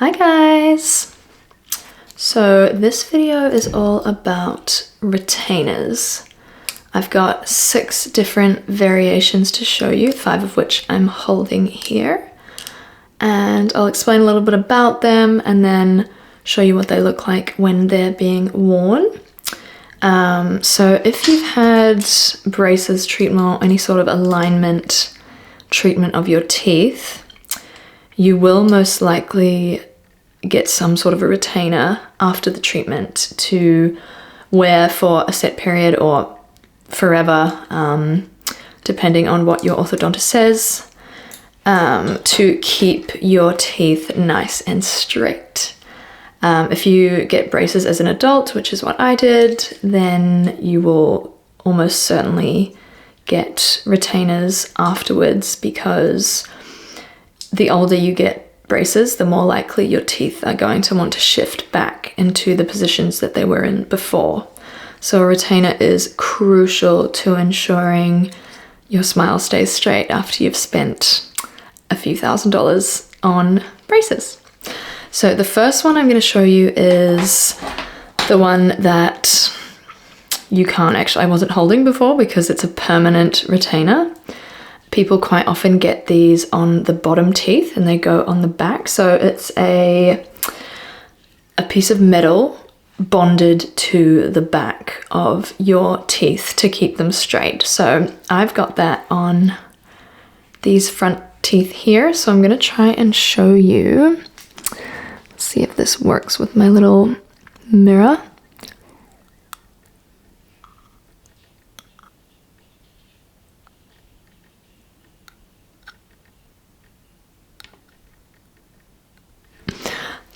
Hi guys! So this video is all about retainers. I've got 6 different variations to show you, 5 of which I'm holding here. And I'll explain a little bit about them and then show you what they look like when they're being worn. So if you've had braces treatment or any sort of alignment treatment of your teeth, you will most likely get some sort of a retainer after the treatment to wear for a set period or forever, depending on what your orthodontist says, to keep your teeth nice and straight. If you get braces as an adult, which is what I did, then you will almost certainly get retainers afterwards, because the older you get braces, the more likely your teeth are going to want to shift back into the positions that they were in before. So a retainer is crucial to ensuring your smile stays straight after you've spent a few $1,000s on braces. So the first one I'm going to show you is the one that you can't actually, I wasn't holding before because it's a permanent retainer. People quite often get these on the bottom teeth and they go on the back. So it's a piece of metal bonded to the back of your teeth to keep them straight. So I've got that on these front teeth here. So I'm going to try and show you. Let's see if this works with my little mirror.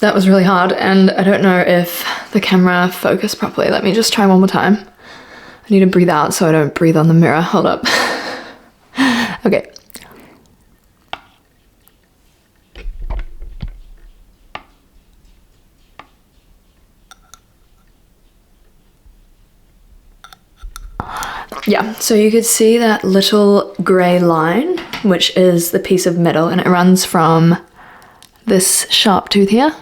That was really hard, and I don't know if the camera focused properly. Let me just try one more time. I need to breathe out so I don't breathe on the mirror. Hold up. Okay. Yeah, so you could see that little grey line, which is the piece of metal, and it runs from this sharp tooth here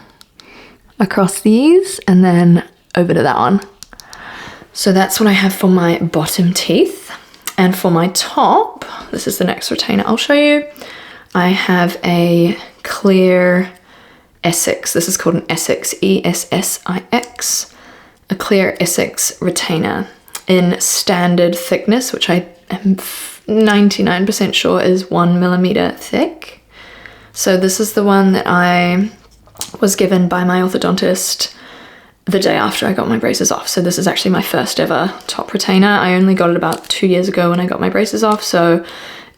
across these and then over to that one. So that's what I have for my bottom teeth. And for my top, this is the next retainer I'll show you. I have a clear Essix. This is called an Essix, E-S-S-I-X, a clear Essix retainer in standard thickness, which I am 99% sure is 1 millimeter thick. So this is the one that I was given by my orthodontist the day after I got my braces off. So this is actually my first ever top retainer. I only got it about 2 years ago when I got my braces off, so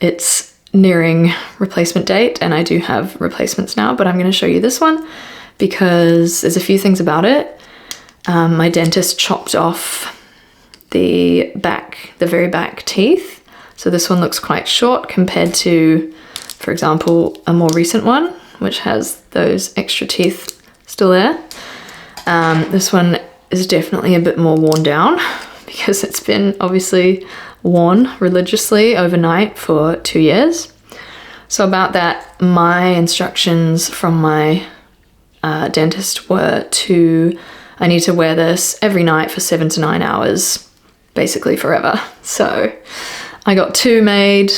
it's nearing replacement date, and I do have replacements now, but I'm going to show you this one because there's a few things about it. My dentist chopped off the very back teeth, so this one looks quite short compared to, for example, a more recent one, which has those extra teeth still there. This one is definitely a bit more worn down because it's been obviously worn religiously overnight for 2 years. So about that, my instructions from my dentist were I need to wear this every night for 7 to 9 hours, basically forever. So I got 2 made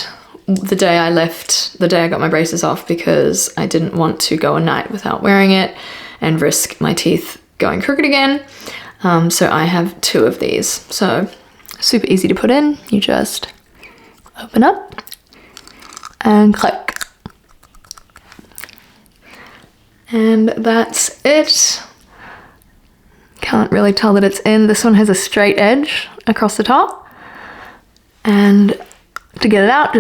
the day I got my braces off, because I didn't want to go a night without wearing it and risk my teeth going crooked again. So I have 2 of these. So super easy to put in. You just open up and click. And that's it. Can't really tell that it's in. This one has a straight edge across the top. And to get it out,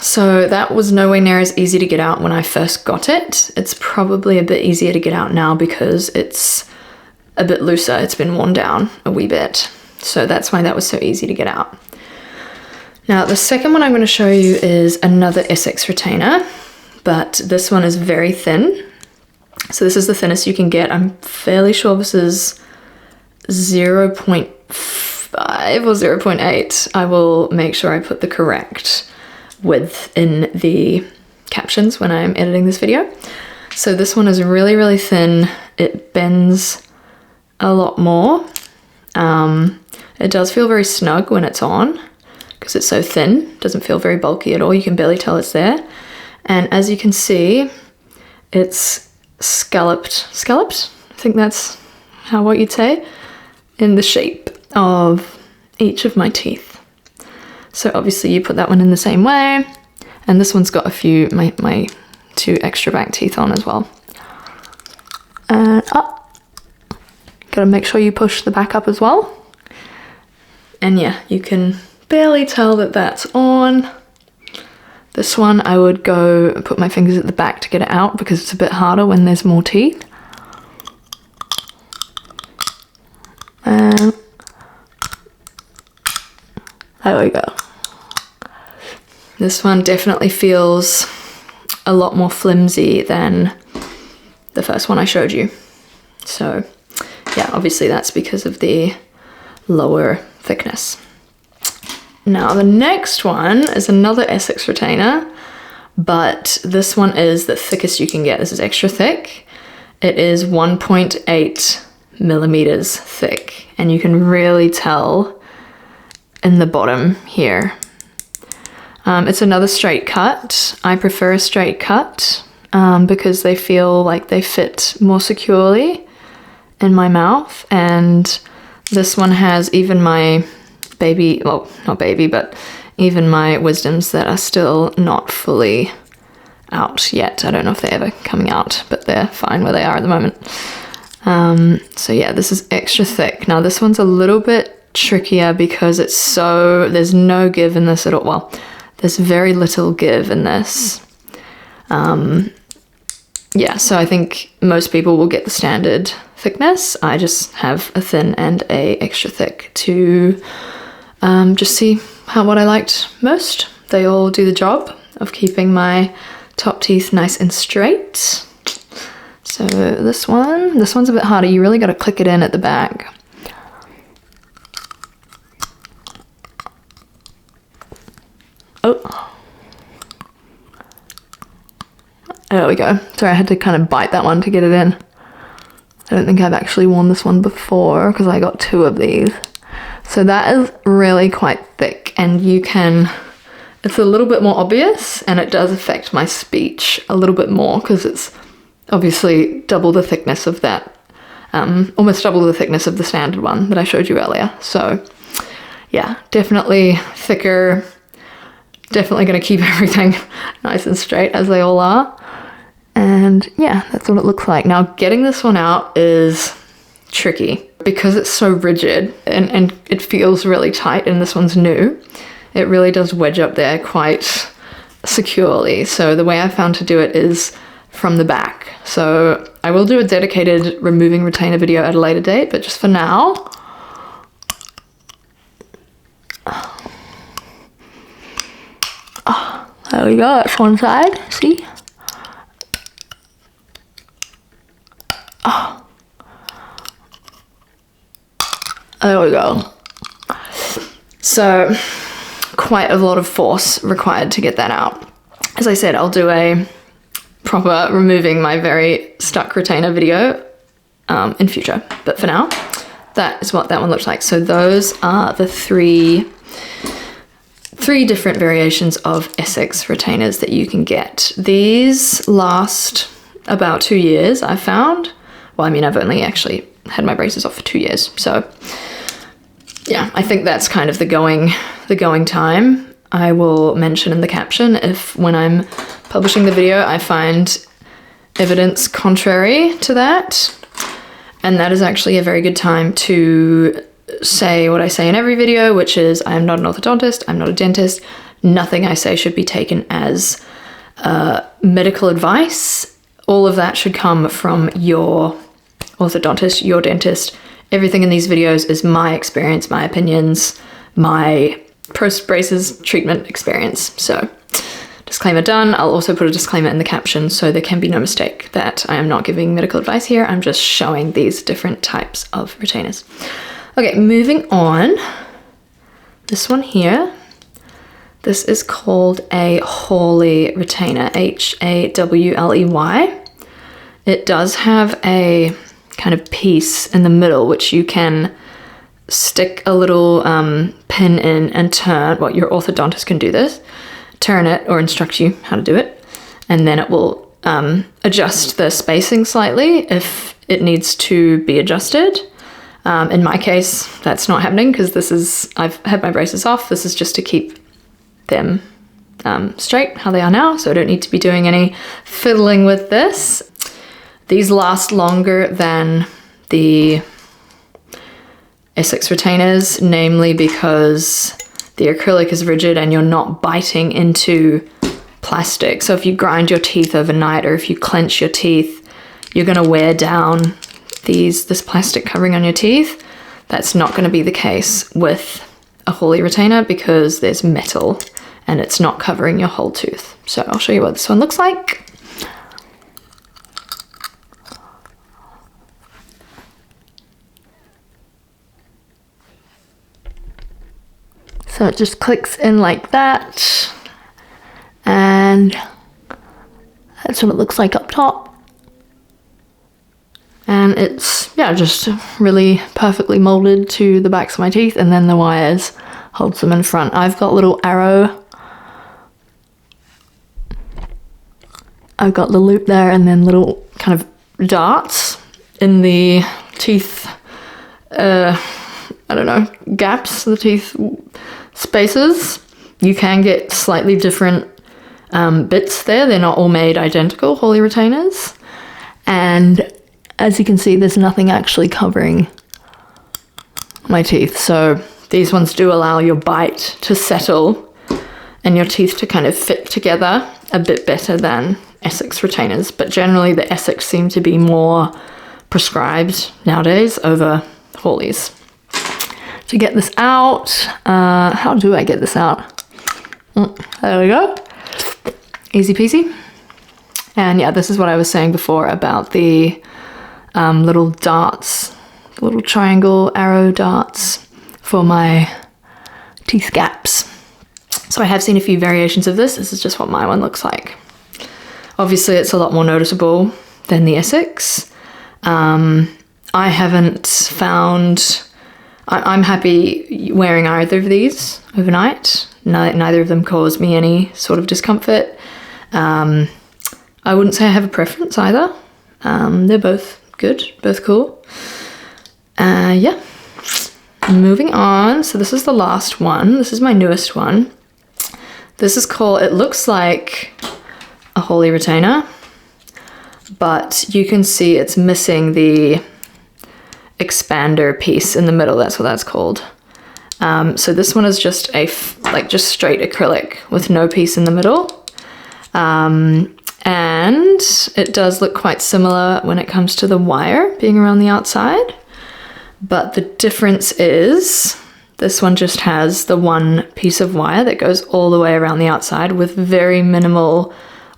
so that was nowhere near as easy to get out when I first got it. It's probably a bit easier to get out now because it's a bit looser. It's been worn down a wee bit. So that's why that was so easy to get out. Now the second one I'm going to show you is another Essix retainer, but this one is very thin. So this is the thinnest you can get. I'm fairly sure this is 0.5 or 0.8. I will make sure I put the correct width in the captions when I'm editing this video. So this one is really, really thin. It bends a lot more. It does feel very snug when it's on because it's so thin. It doesn't feel very bulky at all. You can barely tell it's there. And as you can see, it's scalloped, I think that's what you'd say, in the shape of each of my teeth. So obviously you put that one in the same way, and this one's got a few, my 2 extra back teeth on as well. And up, gotta make sure you push the back up as well. And yeah, you can barely tell that that's on. This one I would go put my fingers at the back to get it out because it's a bit harder when there's more teeth. And there we go. This one definitely feels a lot more flimsy than the first one I showed you. So yeah, obviously that's because of the lower thickness. Now the next one is another Essix retainer, but this one is the thickest you can get. This is extra thick. It is 1.8 millimeters thick, and you can really tell in the bottom here. It's another straight cut. I prefer a straight cut because they feel like they fit more securely in my mouth, and this one has even my baby, well, not baby, but even my wisdoms that are still not fully out yet. I don't know if they're ever coming out, but they're fine where they are at the moment. So yeah, this is extra thick. Now this one's a little bit trickier because there's no give in this at all. Well, there's very little give in this. Yeah, so I think most people will get the standard thickness. I just have a thin and a extra thick to just see what I liked most. They all do the job of keeping my top teeth nice and straight. So this one's a bit harder. You really got to click it in at the back. Oh. There we go. Sorry, I had to kind of bite that one to get it in. I don't think I've actually worn this one before because I got 2 of these. So that is really quite thick, and it's a little bit more obvious, and it does affect my speech a little bit more because it's obviously double the thickness of that, almost double the thickness of the standard one that I showed you earlier. So yeah, definitely thicker, definitely going to keep everything nice and straight as they all are. And yeah, that's what it looks like. Now getting this one out is tricky because it's so rigid and it feels really tight, and this one's new. It really does wedge up there quite securely. So the way I found to do it is from the back. So I will do a dedicated removing retainer video at a later date, but just for now, there we go, that's one side, see? There we go. So quite a lot of force required to get that out. As I said, I'll do a proper removing my very stuck retainer video in future. But for now, that is what that one looks like. So those are the three different variations of Essix retainers that you can get. These last about 2 years, I found. Well, I mean, I've only actually had my braces off for 2 years. So yeah, I think that's kind of the going time. I will mention in the caption if when I'm publishing the video I find evidence contrary to that. And that is actually a very good time to say what I say in every video, which is I am not an orthodontist, I'm not a dentist. Nothing I say should be taken as medical advice. All of that should come from your orthodontist, your dentist. Everything in these videos is my experience, my opinions, my post-braces treatment experience. So disclaimer done. I'll also put a disclaimer in the caption so there can be no mistake that I am not giving medical advice here. I'm just showing these different types of retainers. Okay, moving on. This one here. This is called a Hawley retainer, Hawley. It does have a kind of piece in the middle which you can stick a little pin in and turn. Well, your orthodontist can do this. Turn it or instruct you how to do it, and then it will adjust the spacing slightly if it needs to be adjusted. In my case, that's not happening because I've had my braces off. This is just to keep them straight how they are now, so I don't need to be doing any fiddling with this. These last longer than the Essix retainers, namely because the acrylic is rigid and you're not biting into plastic. So if you grind your teeth overnight or if you clench your teeth, you're going to wear down this plastic covering on your teeth. That's not going to be the case with a Hawley retainer because there's metal and it's not covering your whole tooth. So I'll show you what this one looks like. So it just clicks in like that, and that's what it looks like up top. And it's, yeah, just really perfectly molded to the backs of my teeth, and then the wires holds them in front. I've got little arrow. I've got the loop there and then little kind of darts in the teeth, I don't know, gaps, the teeth spaces. You can get slightly different bits there. They're not all made identical, Hawley retainers. And as you can see, there's nothing actually covering my teeth. So these ones do allow your bite to settle and your teeth to kind of fit together a bit better than Essix retainers. But generally the Essix seem to be more prescribed nowadays over Hawleys. To get this out, how do I get this out? There we go. Easy peasy. And yeah, this is what I was saying before about the little darts, little triangle arrow darts for my teeth gaps. So I have seen a few variations of this. This is just what my one looks like. Obviously it's a lot more noticeable than the Essix. I haven't found, I'm happy wearing either of these overnight. Neither of them cause me any sort of discomfort. I wouldn't say I have a preference either. They're both good, both cool. Yeah, moving on. So this is the last one. This is my newest one. This is called, it looks like a Hawley retainer, but you can see it's missing the expander piece in the middle. That's what that's called. So this one is just just straight acrylic with no piece in the middle. And it does look quite similar when it comes to the wire being around the outside. But the difference is this one just has the one piece of wire that goes all the way around the outside with very minimal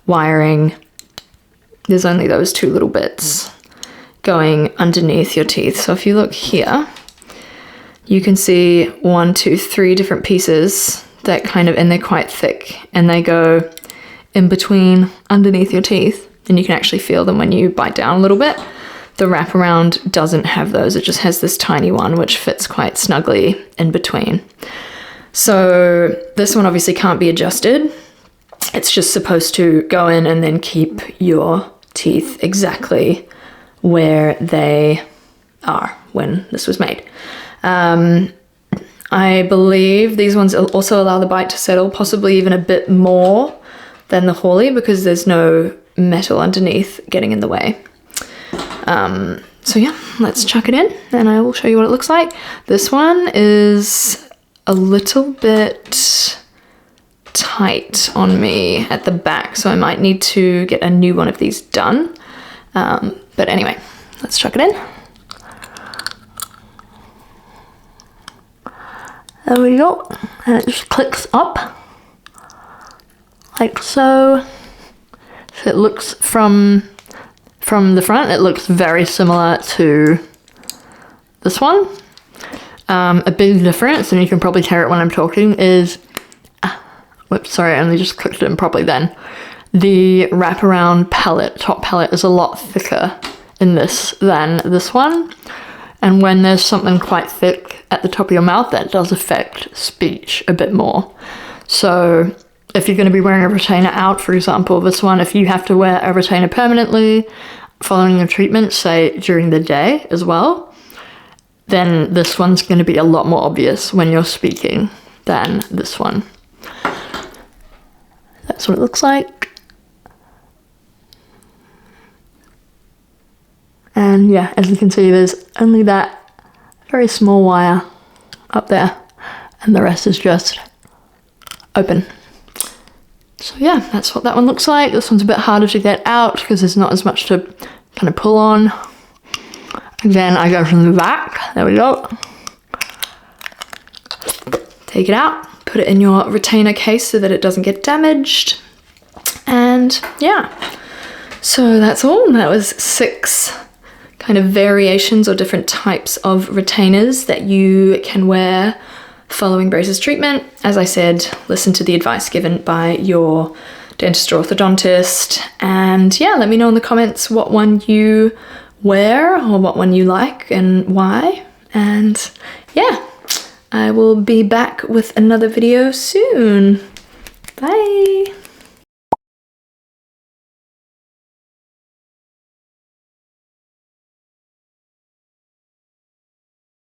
wiring. There's only those two little bits going underneath your teeth. So if you look here, you can see 1, 2, 3 different pieces that kind of, and they're quite thick, and they go in between underneath your teeth, and you can actually feel them when you bite down a little bit. The wraparound doesn't have those. It just has this tiny one which fits quite snugly in between. So this one obviously can't be adjusted. It's just supposed to go in and then keep your teeth exactly where they are when this was made. I believe these ones also allow the bite to settle, possibly even a bit more than the Hawley because there's no metal underneath getting in the way. So yeah, let's chuck it in and I will show you what it looks like. This one is a little bit tight on me at the back, so I might need to get a new one of these done. But anyway, let's chuck it in. There we go, and it just clicks up like so. So it looks from the front, it looks very similar to this one. A big difference, and you can probably hear it when I'm talking, is Whoops, sorry, I only just clicked it in properly then. The wraparound palette, top palette, is a lot thicker in this than this one. And when there's something quite thick at the top of your mouth, that does affect speech a bit more. So if you're going to be wearing a retainer out, for example, this one, if you have to wear a retainer permanently following your treatment, say during the day as well, then this one's going to be a lot more obvious when you're speaking than this one. That's what it looks like. And yeah, as you can see, there's only that very small wire up there, and the rest is just open. So yeah, that's what that one looks like. This one's a bit harder to get out because there's not as much to kind of pull on. Again, I go from the back. There we go. Take it out, put it in your retainer case so that it doesn't get damaged. And yeah, so that's all. That was 6 kind of variations or different types of retainers that you can wear following braces treatment. As I said, listen to the advice given by your dentist or orthodontist, and yeah, let me know in the comments what one you wear or what one you like and why. And yeah, I will be back with another video soon. Bye.